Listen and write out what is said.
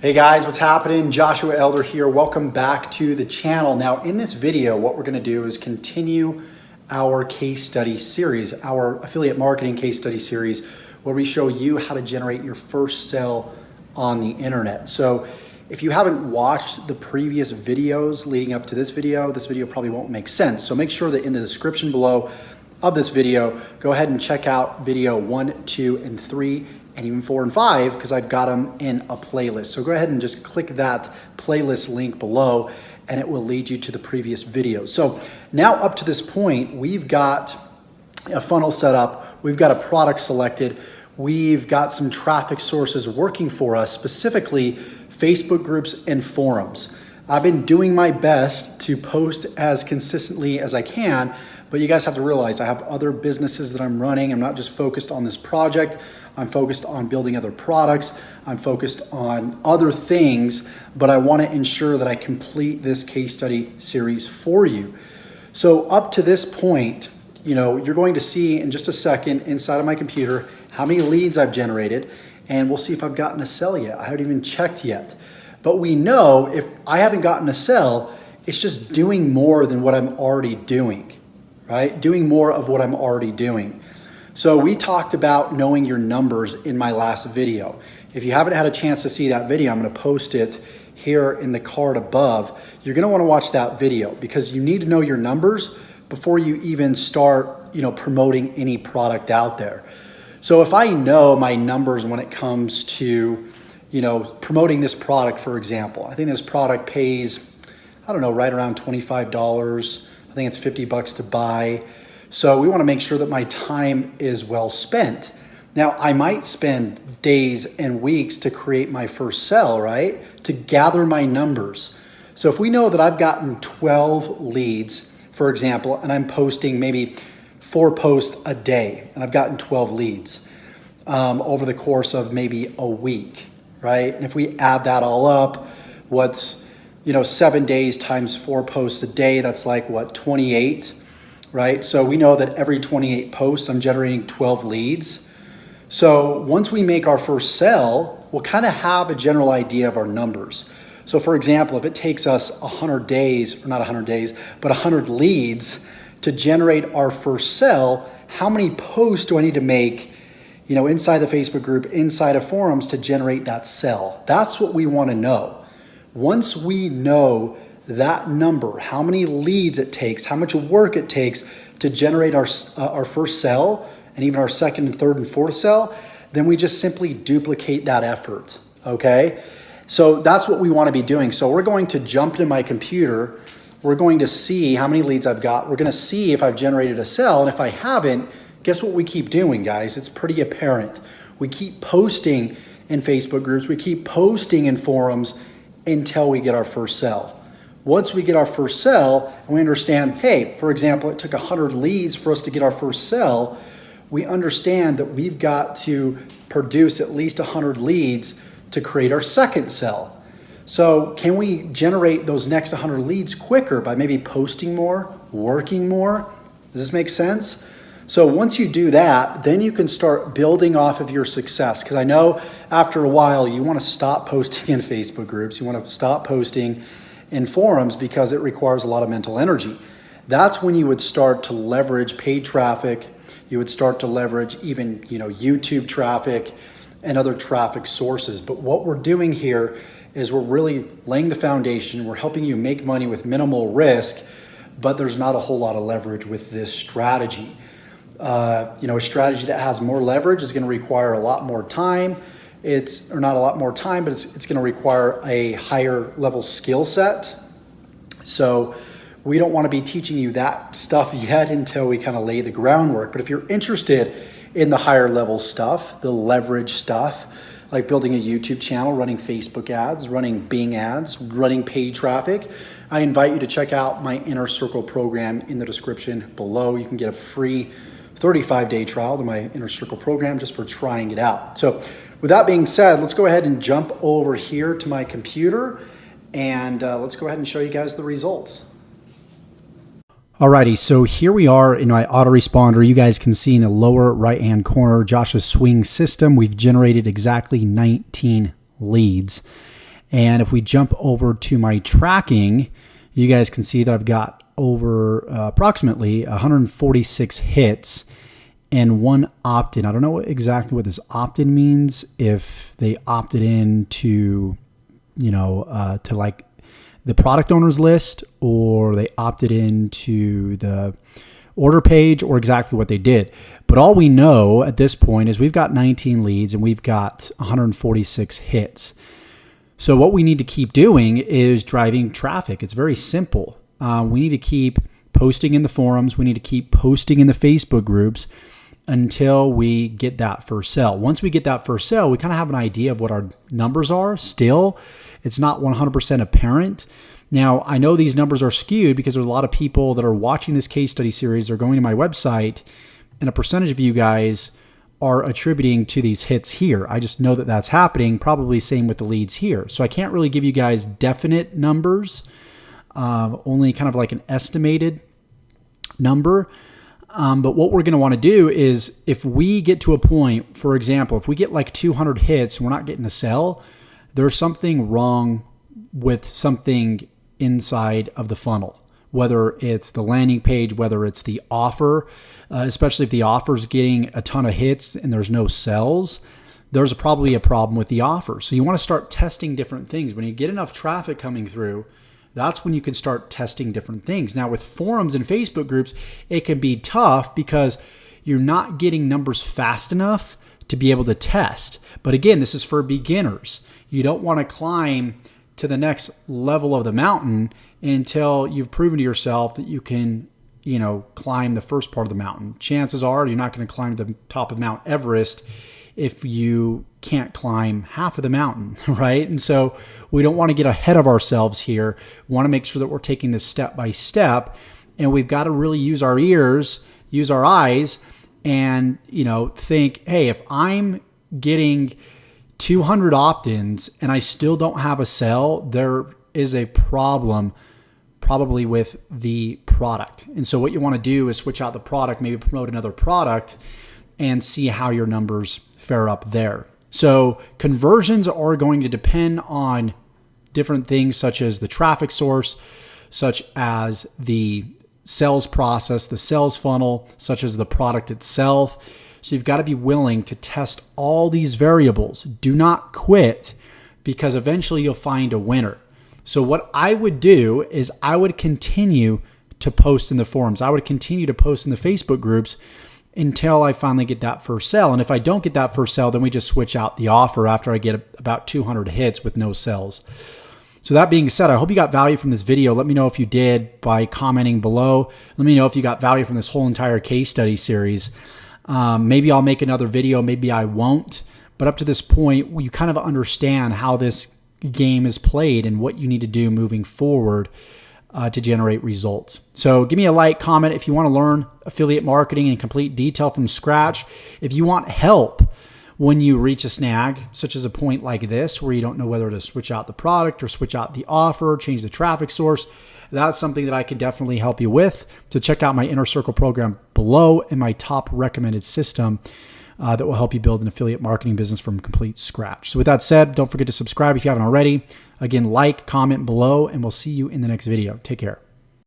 Hey guys, what's happening? Joshua Elder here. Welcome back to the channel. Now in this video, what we're gonna do is continue our case study series, our affiliate marketing case study series, where we show you how to generate your first sale on the internet. So if you haven't watched the previous videos leading up to this video probably won't make sense. So make sure that in the description below of this video, go ahead and check out video 1, 2, and 3, and even 4 and 5, because I've got them in a playlist. So go ahead and just click that playlist link below and it will lead you to the previous video. So now up to this point, we've got a funnel set up, we've got a product selected, we've got some traffic sources working for us, specifically Facebook groups and forums. I've been doing my best to post as consistently as I can, but you guys have to realize I have other businesses that I'm running. I'm not just focused on this project. I'm focused on building other products. I'm focused on other things, but I want to ensure that I complete this case study series for you. So up to this point, you're going to see in just a second inside of my computer how many leads I've generated, and we'll see if I've gotten a sell yet. I haven't even checked yet. But we know if I haven't gotten a sell, it's just doing more than what I'm already doing, right? Doing more of what I'm already doing. So we talked about knowing your numbers in my last video. If you haven't had a chance to see that video, I'm gonna post it here in the card above. You're gonna wanna watch that video because you need to know your numbers before you even start promoting any product out there. So if I know my numbers when it comes to promoting this product, for example, I think this product pays, right around $25. I think it's $50 to buy. So we want to make sure that my time is well spent. Now, I might spend days and weeks to create my first sell, right? To gather my numbers. So if we know that I've gotten 12 leads, for example, and I'm posting maybe 4 posts a day, and I've gotten 12 leads over the course of maybe a week, right? And if we add that all up, what's 7 days times 4 posts a day, that's like what, 28, right? So we know that every 28 posts, I'm generating 12 leads. So once we make our first sell, we'll kind of have a general idea of our numbers. So for example, if it takes us 100 days, or not 100 days, but 100 leads to generate our first sell, how many posts do I need to make inside the Facebook group, inside of forums to generate that sell? That's what we want to know. Once we know that number, how many leads it takes, how much work it takes to generate our first sell, and even our second and third and fourth sell, then we just simply duplicate that effort, okay? So that's what we want to be doing. So we're going to jump into my computer. We're going to see how many leads I've got. We're going to see if I've generated a sell, and if I haven't, guess what we keep doing, guys? It's pretty apparent. We keep posting in Facebook groups. We keep posting in forums until we get our first sell. Once we get our first sell, and we understand, hey, for example, it took 100 leads for us to get our first sell, we understand that we've got to produce at least 100 leads to create our second sell. So can we generate those next 100 leads quicker by maybe posting more, working more? Does this make sense? So once you do that, then you can start building off of your success. Because I know after a while, you want to stop posting in Facebook groups. You want to stop posting in forums because it requires a lot of mental energy. That's when you would start to leverage paid traffic. You would start to leverage even YouTube traffic and other traffic sources. But what we're doing here is we're really laying the foundation. We're helping you make money with minimal risk, but there's not a whole lot of leverage with this strategy. A strategy that has more leverage is going to require a lot more time. Not a lot more time, but it's going to require a higher level skill set. So we don't want to be teaching you that stuff yet until we kind of lay the groundwork. But if you're interested in the higher level stuff, the leverage stuff, like building a YouTube channel, running Facebook ads, running Bing ads, running paid traffic, I invite you to check out my Inner Circle program in the description below. You can get a free 35-day trial to my Inner Circle program just for trying it out. So with that being said, let's go ahead and jump over here to my computer and let's go ahead and show you guys the results. Alrighty, so here we are in my autoresponder. You guys can see in the lower right-hand corner, Josh's swing system. We've generated exactly 19 leads. And if we jump over to my tracking, you guys can see that I've got over approximately 146 hits and one opt-in. I don't know exactly what this opt-in means, if they opted in to, to like the product owners list, or they opted into the order page, or exactly what they did. But all we know at this point is we've got 19 leads and we've got 146 hits. So what we need to keep doing is driving traffic. It's very simple. We need to keep posting in the forums. We need to keep posting in the Facebook groups until we get that first sale. Once we get that first sale, we kind of have an idea of what our numbers are. Still, it's not 100% apparent. Now, I know these numbers are skewed because there's a lot of people that are watching this case study series. They're going to my website, and a percentage of you guys are attributing to these hits here. I just know that that's happening, probably same with the leads here. So I can't really give you guys definite numbers, only kind of like an estimated number. But what we're going to want to do is, if we get to a point, for example, if we get like 200 hits and we're not getting a sell, there's something wrong with something inside of the funnel, whether it's the landing page, whether it's the offer, especially if the offer is getting a ton of hits and there's no sells, there's probably a problem with the offer. So you want to start testing different things. When you get enough traffic coming through, that's when you can start testing different things. Now with forums and Facebook groups, it can be tough because you're not getting numbers fast enough to be able to test. But again, this is for beginners. You don't want to climb to the next level of the mountain until you've proven to yourself that you can, climb the first part of the mountain. Chances are you're not going to climb to the top of Mount Everest if you can't climb half of the mountain, right? And so we don't want to get ahead of ourselves here. We want to make sure that we're taking this step by step, and we've got to really use our ears, use our eyes, and, think, hey, if I'm getting 200 opt-ins and I still don't have a sell, there is a problem probably with the product. And so what you want to do is switch out the product, maybe promote another product, and see how your numbers fare up there. So conversions are going to depend on different things, such as the traffic source, such as the sales process, the sales funnel, such as the product itself. So you've got to be willing to test all these variables. Do not quit, because eventually you'll find a winner. So what I would do is I would continue to post in the forums. I would continue to post in the Facebook groups until I finally get that first sell. And if I don't get that first sell, then we just switch out the offer after I get about 200 hits with no sells. So that being said, I hope you got value from this video. Let me know if you did by commenting below. Let me know if you got value from this whole entire case study series. Maybe I'll make another video, maybe I won't. But up to this point, you kind of understand how this game is played and what you need to do moving forward to generate results. So give me a like, comment if you want to learn affiliate marketing in complete detail from scratch. If you want help when you reach a snag, such as a point like this, where you don't know whether to switch out the product or switch out the offer, change the traffic source, that's something that I can definitely help you with. So check out my Inner Circle program below and my top recommended system that will help you build an affiliate marketing business from complete scratch. So with that said, don't forget to subscribe if you haven't already. Again, like, comment below, and we'll see you in the next video. Take care.